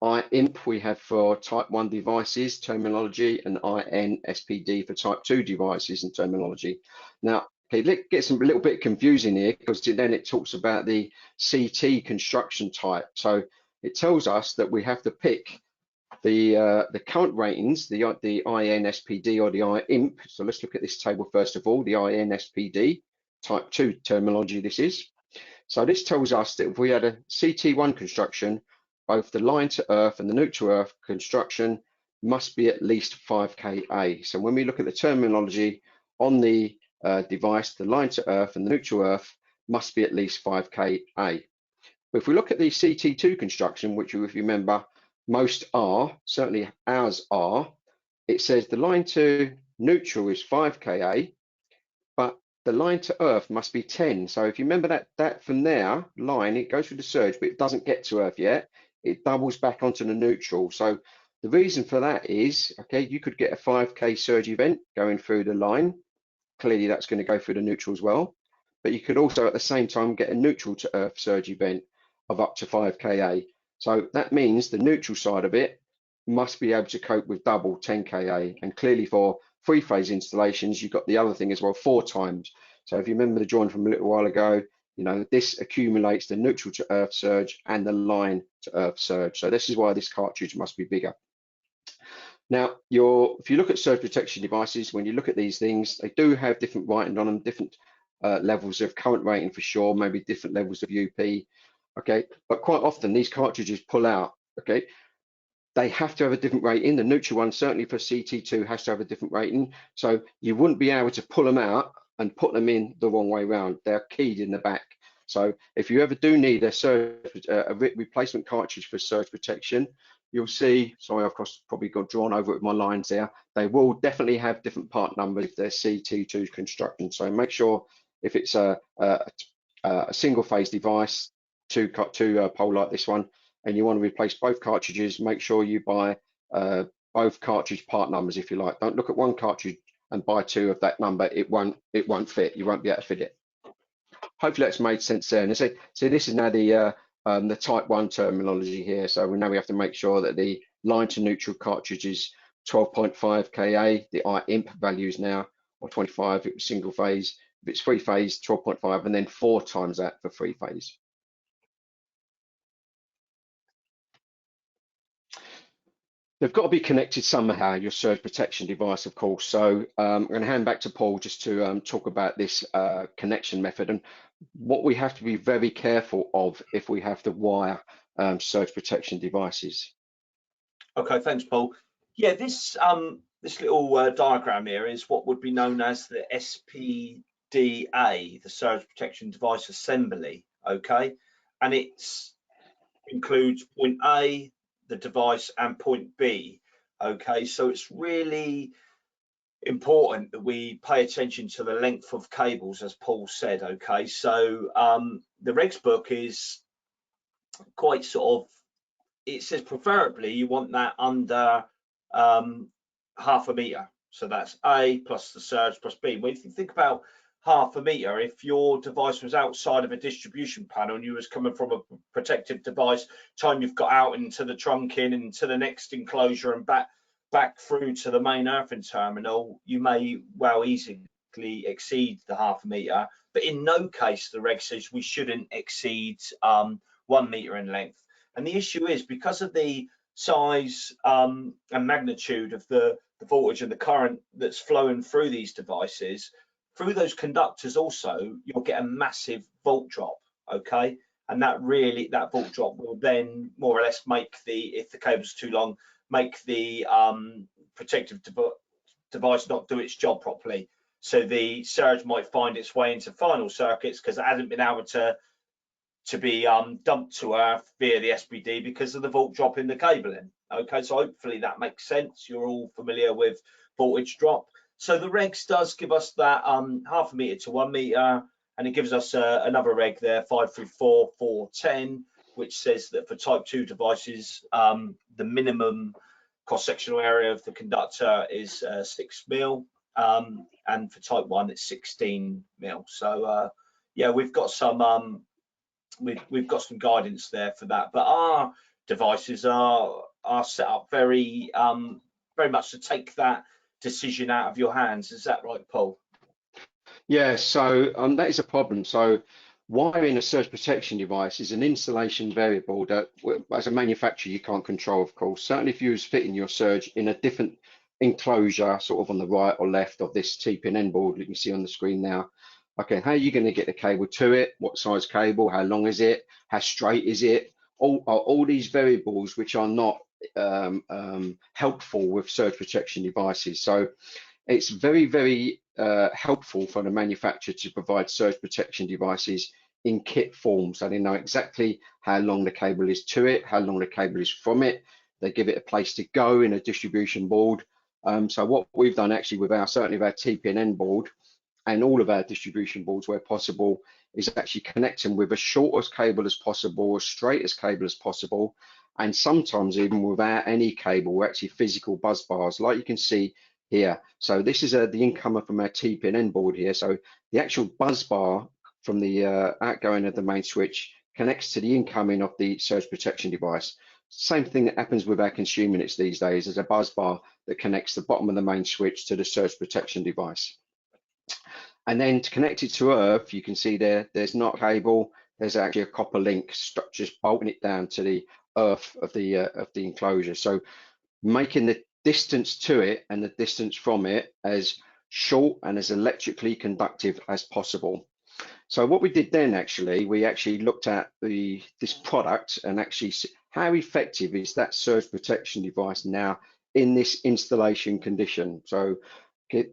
IMP, we have for type 1 devices terminology, and IN SPD for type 2 devices and terminology. Now, okay, it gets a little bit confusing here because then it talks about the CT construction type. So it tells us that we have to pick the current ratings, the IN SPD or the IMP. So let's look at this table first of all, the IN SPD, type 2 terminology this is. So this tells us that if we had a CT1 construction, both the line to earth and the neutral earth construction must be at least 5 kA. So when we look at the terminology on the device, the line to earth and the neutral earth must be at least 5 kA. But if we look at the CT2 construction, which if you remember, most are, certainly ours are, it says the line to neutral is 5 kA, but the line to earth must be 10. So if you remember that from there, line, it goes through the surge, but it doesn't get to earth yet. It doubles back onto the neutral. So the reason for that is, okay, you could get a 5K surge event going through the line. Clearly that's going to go through the neutral as well. But you could also at the same time get a neutral to earth surge event of up to 5 kA. So that means the neutral side of it must be able to cope with double 10 kA. And clearly for three-phase installations, you've got the other thing as well, 4 times. So if you remember the drawing from a little while ago, this accumulates the neutral to earth surge and the line to earth surge. So this is why this cartridge must be bigger. Now, if you look at surge protection devices, when you look at these things, they do have different rating on them, different levels of current rating for sure, maybe different levels of UP. Okay, but quite often these cartridges pull out. Okay, they have to have a different rating. The neutral one, certainly for CT2, has to have a different rating. So you wouldn't be able to pull them out and put them in the wrong way around. They're keyed in the back. So if you ever do need a replacement cartridge for surge protection, you'll see, sorry, I've probably got drawn over it with my lines there. They will definitely have different part numbers if they're CT2 construction. So make sure if it's a single phase device, two pole like this one, and you want to replace both cartridges, make sure you buy both cartridge part numbers if you like. Don't look at one cartridge and buy 2 of that number. It won't fit. You won't be able to fit it. Hopefully that's made sense there. And so this is now the type 1 terminology here. So we know we have to make sure that the line to neutral cartridge is 12.5 kA. The IMP values now, or 25 if it was single phase. If it's 3 phase, 12.5, and then 4 times that for 3 phase. They've got to be connected somehow, your surge protection device, of course. So I'm going to hand back to Paul just to talk about this connection method and what we have to be very careful of if we have to wire surge protection devices. Okay, thanks, Paul. Yeah, this little diagram here is what would be known as the SPDA, the surge protection device assembly. Okay, and it includes point A, the device, and point B. Okay, so it's really important that we pay attention to the length of cables, as Paul said. Okay, so the regs book is quite sort of, it says preferably you want that under half a meter. So that's A plus the surge plus B. Well, if you think about half a meter, if your device was outside of a distribution panel and you was coming from a protective device, time you've got out into the trunking and to the next enclosure and back through to the main earthing terminal, you may well easily exceed the half a meter. But in no case the reg says we shouldn't exceed 1 meter in length. And the issue is because of the size and magnitude of the voltage and the current that's flowing through these devices, through those conductors also, you'll get a massive volt drop, okay? And that volt drop will then more or less make if the cable's too long, make the protective device not do its job properly. So the surge might find its way into final circuits because it hasn't been able to be dumped to earth via the SPD because of the volt drop in the cabling. Okay, so hopefully that makes sense. You're all familiar with voltage drop. So the regs does give us that half a meter to 1 meter, and it gives us another reg there, 534 410, which says that for type 2 devices, the minimum cross-sectional area of the conductor is 6 mil, and for type 1 it's 16 mil. So yeah, we've got some we've got some guidance there for that, but our devices are set up very much to take that decision out of your hands. Is that right, Paul? Yeah, so that is a problem. So wiring a surge protection device is an installation variable that, as a manufacturer, you can't control, of course. Certainly if you was fitting your surge in a different enclosure, sort of on the right or left of this TPN board that you see on the screen now. Okay, how are you going to get the cable to it? What size cable? How long is it? How straight is it? All these variables which are not helpful with surge protection devices. So it's very, very helpful for the manufacturer to provide surge protection devices in kit form, so they know exactly how long the cable is to it, how long the cable is from it. They give it a place to go in a distribution board. So what we've done actually with certainly with our TPN board and all of our distribution boards where possible is actually connecting with as short as cable as possible, as straight as cable as possible, and sometimes even without any cable. We're actually physical buzz bars, like you can see here. So this is the incomer from our TPN board here. So the actual buzz bar from the outgoing of the main switch connects to the incoming of the surge protection device. Same thing that happens with our consumer units these days. There's a buzz bar that connects the bottom of the main switch to the surge protection device. And then to connect it to earth, you can see there's not a cable. There's actually a copper link just bolting it down to the earth of the enclosure. So making the distance to it and the distance from it as short and as electrically conductive as possible. So what we did then, actually, we actually looked at this product and actually how effective is that surge protection device now in this installation condition. So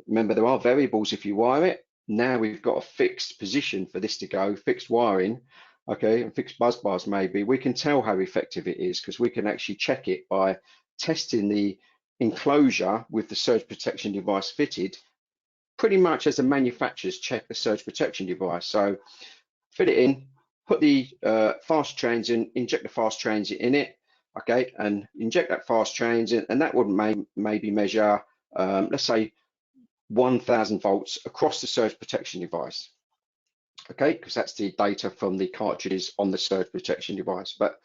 remember, there are variables if you wire it. Now we've got a fixed position for this to go, fixed wiring, okay, and fixed buzz bars maybe. We can tell how effective it is because we can actually check it by testing the enclosure with the surge protection device fitted, pretty much as the manufacturers check the surge protection device. So fit it in, put the fast transient, inject the fast transient in it, okay, and inject that fast transient, and that would maybe measure, let's say, 1000 volts across the surge protection device, okay, because that's the data from the cartridges on the surge protection device. But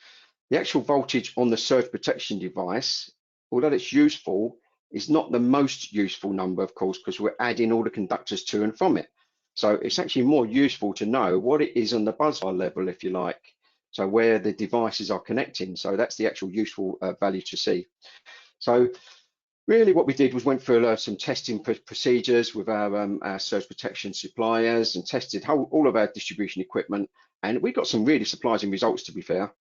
the actual voltage on the surge protection device, although it's useful, is not the most useful number, of course, because we're adding all the conductors to and from it. So it's actually more useful to know what it is on the buzzbar level, if you like, so where the devices are connecting. So that's the actual useful value to see. So really what we did was went through some testing procedures with our surge protection suppliers and tested all of our distribution equipment, and we got some really surprising results, to be fair.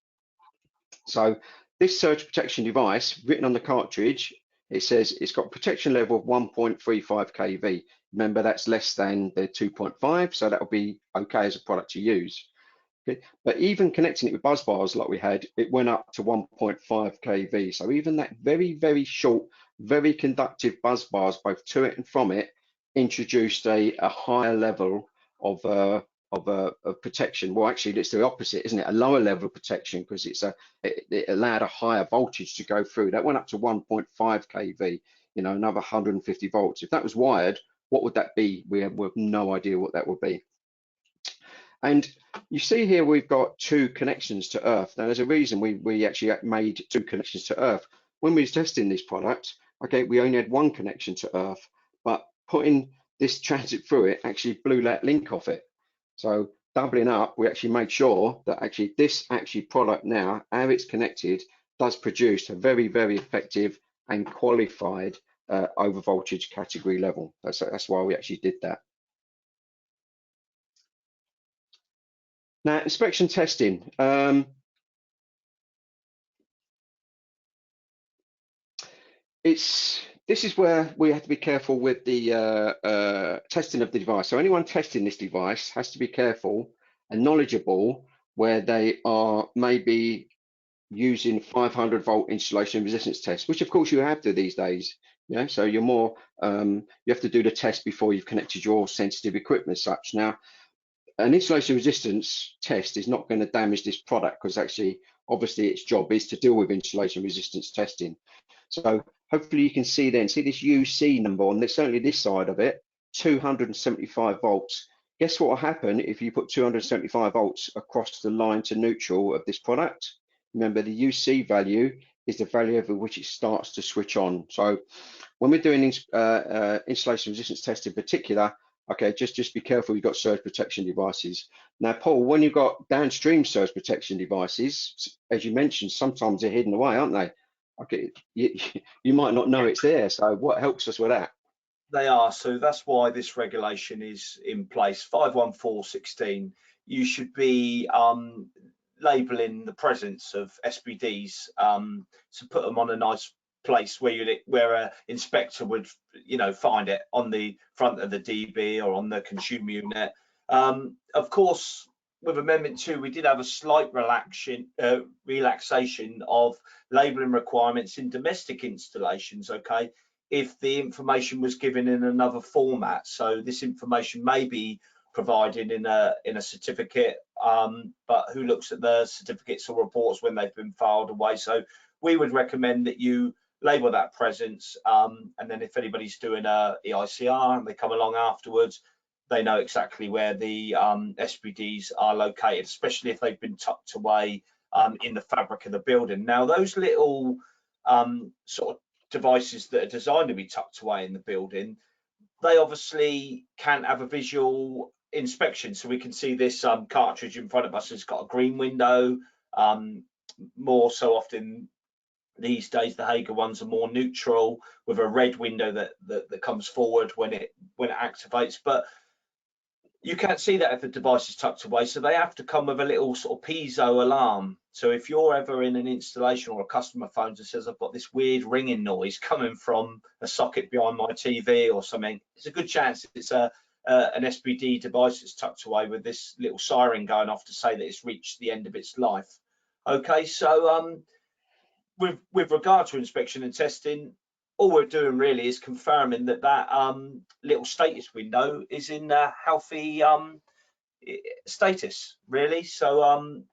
So this surge protection device, written on the cartridge, it says it's got protection level of 1.35 kV. Remember, that's less than the 2.5, so that will be okay as a product to use. Okay, but even connecting it with bus bars like we had, it went up to 1.5 kV. So even that very, very short, very conductive bus bars, both to it and from it, introduced a higher level of protection. Well, actually, it's the opposite, isn't it? A lower level of protection, because it allowed a higher voltage to go through. That went up to 1.5 kV. You know, another 150 volts. If that was wired, what would that be? We have no idea what that would be. And you see here we've got two connections to Earth. Now there's a reason we actually made two connections to Earth. When we were testing this product, okay, we only had one connection to Earth, but putting this transit through it actually blew that link off it. So doubling up, we actually made sure that actually this product now, how it's connected, does produce a very, very effective and qualified over voltage category level. That's why we actually did that. Now, inspection testing. This is where we have to be careful with the testing of the device. So anyone testing this device has to be careful and knowledgeable where they are maybe using 500 volt installation resistance tests, which of course you have to these days. Yeah, so you're more you have to do the test before you've connected your sensitive equipment as such. Now, an insulation resistance test is not going to damage this product, because actually, obviously, its job is to deal with insulation resistance testing. So hopefully you can see this UC number on this, certainly this side of it, 275 volts. Guess what will happen if you put 275 volts across the line to neutral of this product? Remember, the UC value is the value over which it starts to switch on. So when we're doing insulation resistance test in particular, okay, just be careful you've got surge protection devices. Now, Paul, when you've got downstream surge protection devices, as you mentioned, sometimes they're hidden away, aren't they? Okay, you might not know it's there. So what helps us with that? They are. So that's why this regulation is in place. 51416, you should be labelling the presence of SPDs to put them on a nice place where an inspector would, find it on the front of the DB or on the consumer unit. Of course, with Amendment 2, we did have a slight relaxation of labelling requirements in domestic installations, okay, if the information was given in another format. So this information may be provided in a certificate, but who looks at the certificates or reports when they've been filed away? So we would recommend that you label that presence, and then if anybody's doing a EICR and they come along afterwards, they know exactly where the SPDs are located, especially if they've been tucked away in the fabric of the building. Now, those little sort of devices that are designed to be tucked away in the building, they obviously can't have a visual inspection. So we can see this cartridge in front of us has got a green window. More so often these days, the Hager ones are more neutral with a red window that comes forward when it activates. But you can't see that if the device is tucked away, so they have to come with a little sort of piezo alarm. So if you're ever in an installation or a customer phones and says, I've got this weird ringing noise coming from a socket behind my TV or something, it's a good chance it's an SPD device that's tucked away with this little siren going off to say that it's reached the end of its life. Okay, so with regard to inspection and testing, all we're doing really is confirming that little status window is in a healthy status, really. So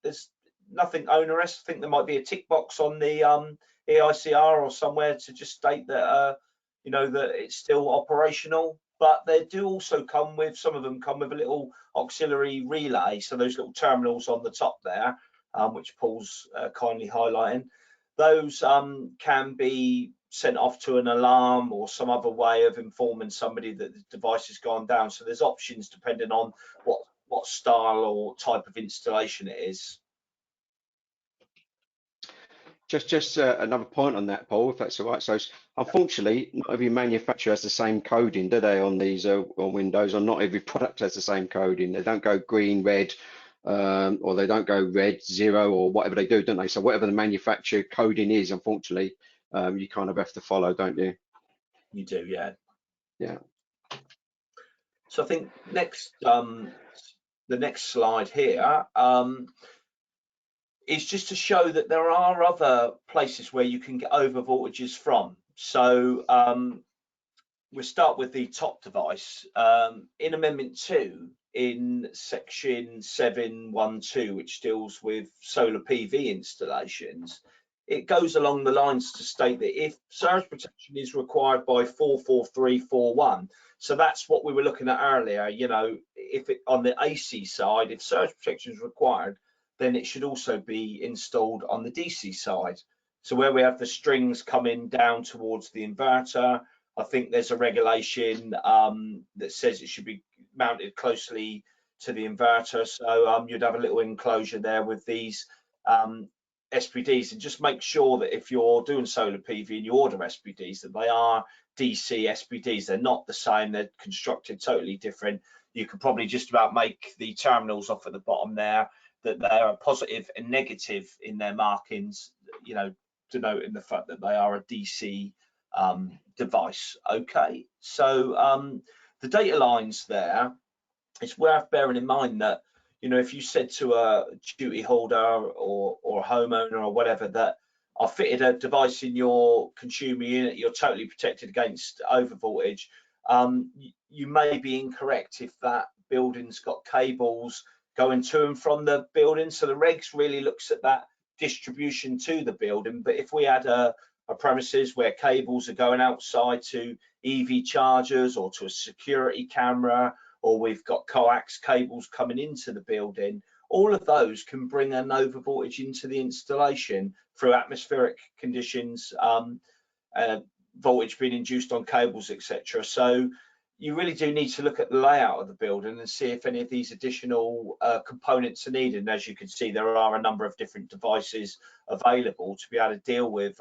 there's nothing onerous. I think there might be a tick box on the EICR or somewhere to just state that that it's still operational. But they do also come with, some of them come with a little auxiliary relay, so those little terminals on the top there, which Paul's kindly highlighting. Those can be sent off to an alarm or some other way of informing somebody that the device has gone down. So there's options depending on what style or type of installation it is. Just another point on that, Paul, if that's all right. So unfortunately, not every manufacturer has the same coding, do they, on these on Windows, or not every product has the same coding. They don't go green, red, or they don't go red, 0, or whatever they do, don't they? So whatever the manufacturer coding is, unfortunately, you kind of have to follow, don't you? You do, yeah. Yeah. So I think next the next slide here is just to show that there are other places where you can get over voltages from. So we'll start with the top device. In Amendment 2, in section 712, which deals with solar PV installations, it goes along the lines to state that if surge protection is required by 44341, so that's what we were looking at earlier, you know, if it on the AC side, if surge protection is required, then it should also be installed on the DC side. So where we have the strings coming down towards the inverter, I think there's a regulation that says it should be mounted closely to the inverter. So you'd have a little enclosure there with these SPDs, and just make sure that if you're doing solar PV and you order SPDs, that they are DC SPDs. They're not the same, they're constructed totally different. You could probably just about make the terminals off at the bottom there, that they are positive and negative in their markings, you know, denoting the fact that they are a DC device. Okay, so the data lines there, it's worth bearing in mind that, you know, if you said to a duty holder or a homeowner or whatever that I fitted a device in your consumer unit, you're totally protected against over voltage, you may be incorrect if that building's got cables going to and from the building. So the regs really looks at that distribution to the building. But if we had a premises where cables are going outside to EV chargers or to a security camera, or we've got coax cables coming into the building, all of those can bring an over voltage into the installation through atmospheric conditions, voltage being induced on cables, etc. So you really do need to look at the layout of the building and see if any of these additional components are needed. And as you can see, there are a number of different devices available to be able to deal with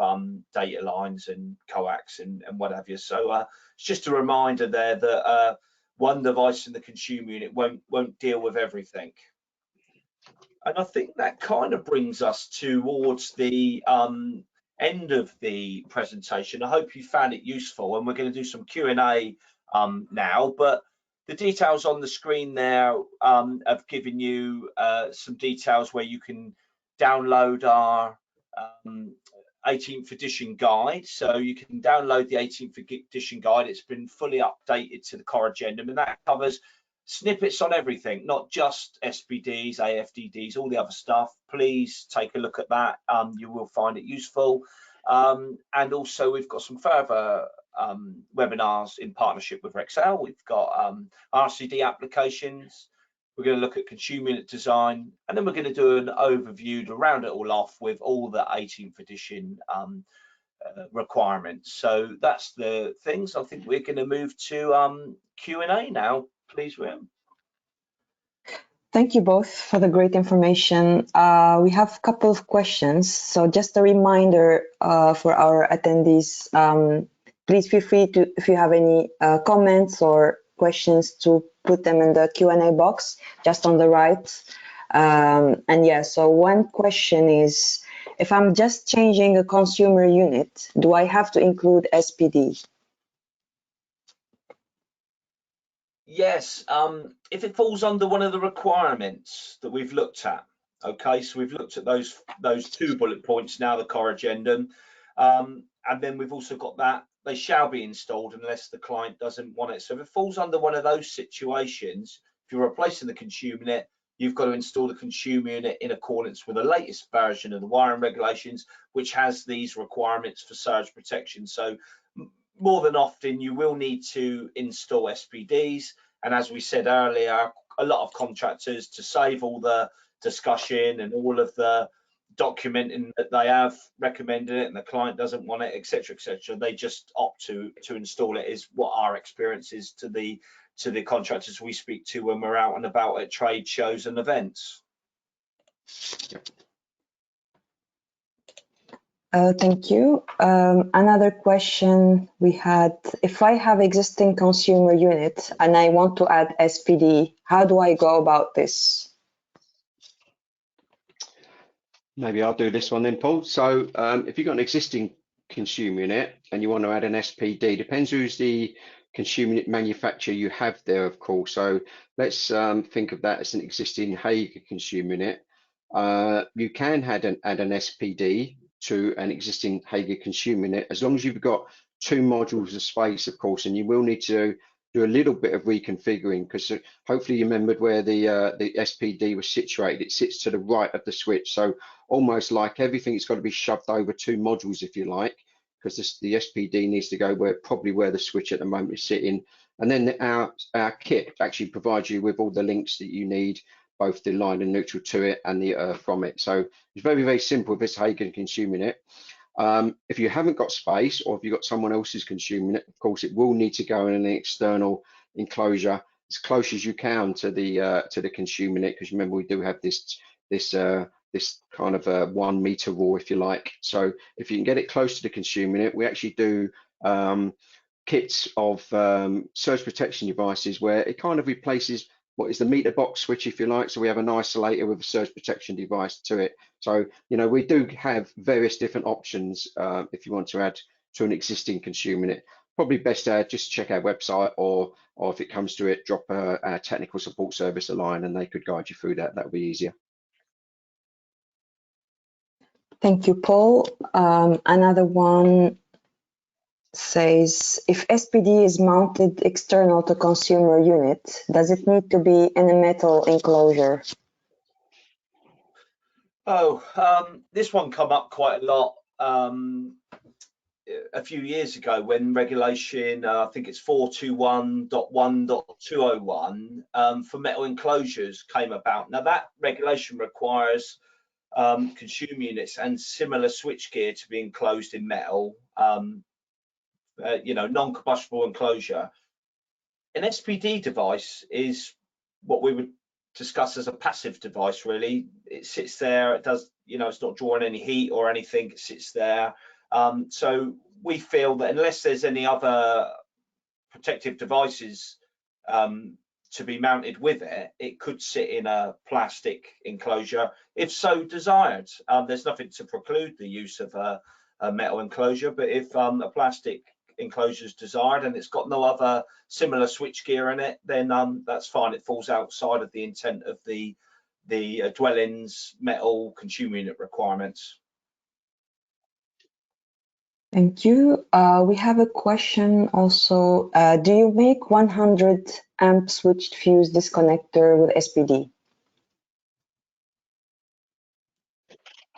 data lines and coax and what have you. So it's just a reminder there that one device in the consumer unit won't deal with everything. And I think that kind of brings us towards the end of the presentation. I hope you found it useful, and we're going to do some Q&A now, but the details on the screen there have given you some details where you can download our 18th edition guide. So you can download the 18th edition guide. It's been fully updated to the Corrigendum, and that covers snippets on everything, not just SPDs, AFDDs, all the other stuff. Please take a look at that. You will find it useful. And also we've got some further webinars in partnership with Rexel. We've got RCD applications. We're going to look at consumer unit design, and then we're going to do an overview to round it all off with all the 18th edition requirements. So that's the things. I think we're going to move to Q&A now. Please, William. Thank you both for the great information. We have a couple of questions. So just a reminder for our attendees, please feel free to, if you have any comments or questions, to put them in the Q&A box just on the right. And yeah, so one question is, if I'm just changing a consumer unit, do I have to include SPD? Yes, if it falls under one of the requirements that we've looked at. Okay, so we've looked at those 2 bullet points now, the Corrigendum, and then we've also got that they shall be installed unless the client doesn't want it. So if it falls under one of those situations, if you're replacing the consumer unit, you've got to install the consumer unit in accordance with the latest version of the wiring regulations, which has these requirements for surge protection. So more than often you will need to install SPDs, and as we said earlier, a lot of contractors, to save all the discussion and all of the documenting that they have recommended it and the client doesn't want it, etc., they just opt to install it, is what our experience is to the contractors we speak to when we're out and about at trade shows and events. Thank you. Another question we had, if I have existing consumer unit and I want to add SPD, how do I go about this? Maybe I'll do this one then, Paul. So if you've got an existing consumer unit and you want to add an SPD, depends who's the consuming it manufacturer you have there, of course. So let's think of that as an existing Hager consuming it. You can add an SPD to an existing Hager consuming it, as long as you've got 2 modules of space, of course, and you will need to do a little bit of reconfiguring, because hopefully you remembered where the SPD was situated. It sits to the right of the switch, so almost like everything's got to be shoved over 2 modules, if you like, because the SPD needs to go probably where the switch at the moment is sitting. And then our kit actually provides you with all the links that you need, both the line and neutral to it and the from it. So it's very, very simple if it's Hager consuming it. If you haven't got space, or if you've got someone else who's consuming it, of course, it will need to go in an external enclosure as close as you can to the consuming it, because remember, we do have this kind of 1 meter rule, if you like. So if you can get it close to the consuming it, we actually do kits of surge protection devices where it kind of replaces what is the meter box switch, if you like. So we have an isolator with a surge protection device to it. So, you know, we do have various different options if you want to add to an existing consuming it. Probably best just check our website, or if it comes to it, drop a technical support service a line and they could guide you through that. That would be easier. Thank you, Paul. Another one says, if SPD is mounted external to consumer unit, does it need to be in a metal enclosure? This one come up quite a lot a few years ago when regulation, I think it's 421.1.201 for metal enclosures came about. Now that regulation requires consumer units and similar switchgear to be enclosed in metal, you know, non-combustible enclosure. An SPD device is what we would discuss as a passive device, really. It sits there, it does, you know, it's not drawing any heat or anything, it sits there. So we feel that unless there's any other protective devices to be mounted with it, it could sit in a plastic enclosure if so desired. There's nothing to preclude the use of a metal enclosure, but if a plastic enclosure is desired and it's got no other similar switchgear in it, then that's fine. It falls outside of the intent of the dwellings metal consumer unit requirements. Thank you. We have a question also. Do you make 100 amp switched fuse disconnector with SPD?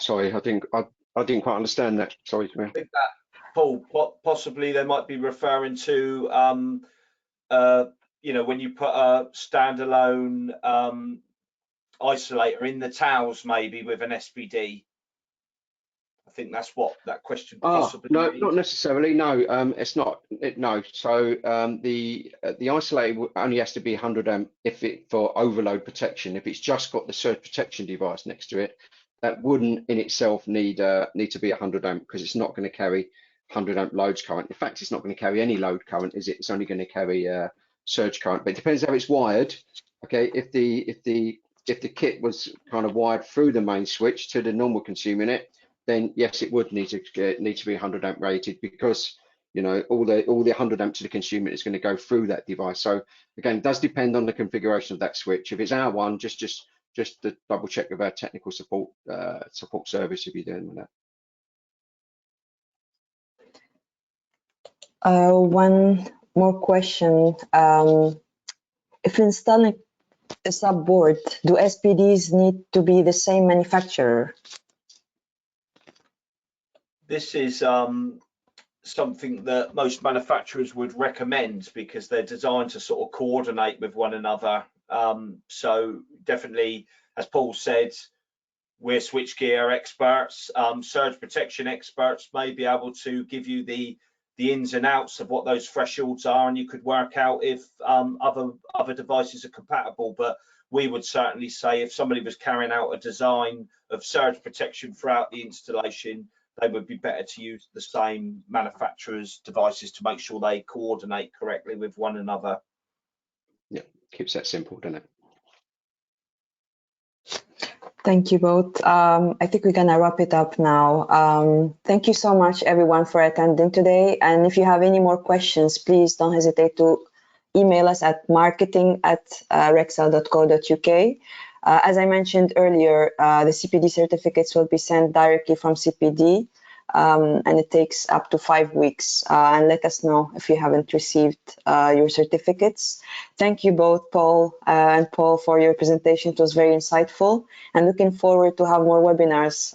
Sorry, I didn't quite understand that. Sorry, Camille. I think that, Paul, possibly they might be referring to you know, when you put a standalone isolator in the towers, maybe with an SPD. I think that's what that question possibly no, means. not necessarily. No, it's not. No. So the isolator only has to be 100 amp if it for overload protection. If it's just got the surge protection device next to it, that wouldn't in itself need to be 100 amp, because it's not going to carry 100 amp loads current. In fact, it's not going to carry any load current, is it? It's only going to carry surge current. But it depends how it's wired. Okay, if the kit was kind of wired through the main switch to the normal consuming it, then yes, it would need to be 100 amp rated, because you know all the 100 amp to the consumer is going to go through that device. So again, it does depend on the configuration of that switch. If it's R1, just to double check with our technical support service if you're doing with that. One more question. If installing a subboard, do SPDs need to be the same manufacturer? This is something that most manufacturers would recommend, because they're designed to sort of coordinate with one another. So definitely, as Paul said, we're switchgear experts. Surge protection experts may be able to give you the ins and outs of what those thresholds are, and you could work out if other devices are compatible. But we would certainly say if somebody was carrying out a design of surge protection throughout the installation, they would be better to use the same manufacturer's devices to make sure they coordinate correctly with one another. Yeah, keeps that simple, doesn't it? Thank you both. I think we're gonna wrap it up now. Thank you so much everyone for attending today. And if you have any more questions, please don't hesitate to email us at marketing@rexel.co.uk. As I mentioned earlier, the CPD certificates will be sent directly from CPD, and it takes up to 5 weeks. And let us know if you haven't received your certificates. Thank you both, Paul and Paul, for your presentation. It was very insightful, and looking forward to have more webinars.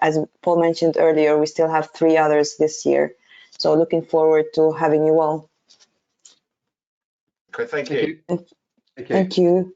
As Paul mentioned earlier, we still have 3 others this year. So looking forward to having you all. Okay, thank you. Thank you. Thank you.